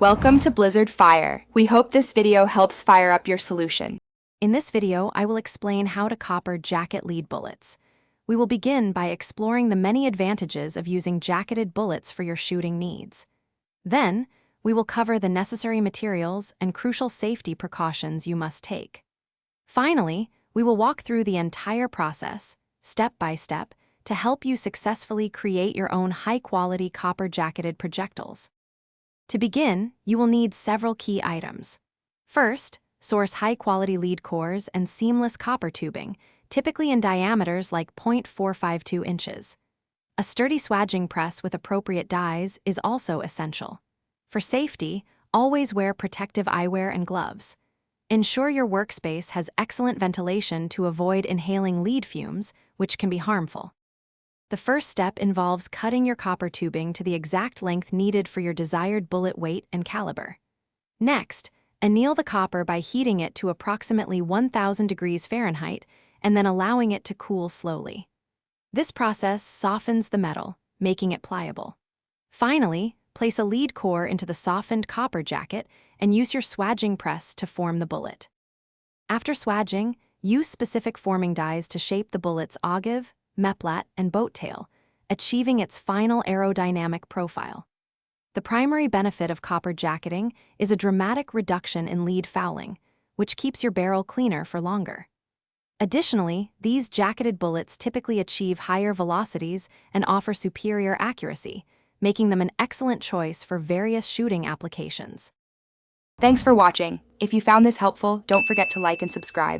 Welcome to Blizzard Fire. We hope this video helps fire up your solution. In this video, I will explain how to copper jacket lead bullets. We will begin by exploring the many advantages of using jacketed bullets for your shooting needs. Then, we will cover the necessary materials and crucial safety precautions you must take. Finally, we will walk through the entire process, step by step, to help you successfully create your own high-quality copper jacketed projectiles. To begin, you will need several key items. First, source high-quality lead cores and seamless copper tubing, typically in diameters like 0.452 inches. A sturdy swaging press with appropriate dies is also essential. For safety, always wear protective eyewear and gloves. Ensure your workspace has excellent ventilation to avoid inhaling lead fumes, which can be harmful. The first step involves cutting your copper tubing to the exact length needed for your desired bullet weight and caliber. Next, anneal the copper by heating it to approximately 1000 degrees Fahrenheit and then allowing it to cool slowly. This process softens the metal, making it pliable. Finally, place a lead core into the softened copper jacket and use your swaging press to form the bullet. After swaging, use specific forming dies to shape the bullet's ogive, meplat, and boat tail, achieving its final aerodynamic profile. The primary benefit of copper jacketing is a dramatic reduction in lead fouling, which keeps your barrel cleaner for longer. Additionally, these jacketed bullets typically achieve higher velocities and offer superior accuracy, making them an excellent choice for various shooting applications. Thanks for watching. If you found this helpful, don't forget to like and subscribe.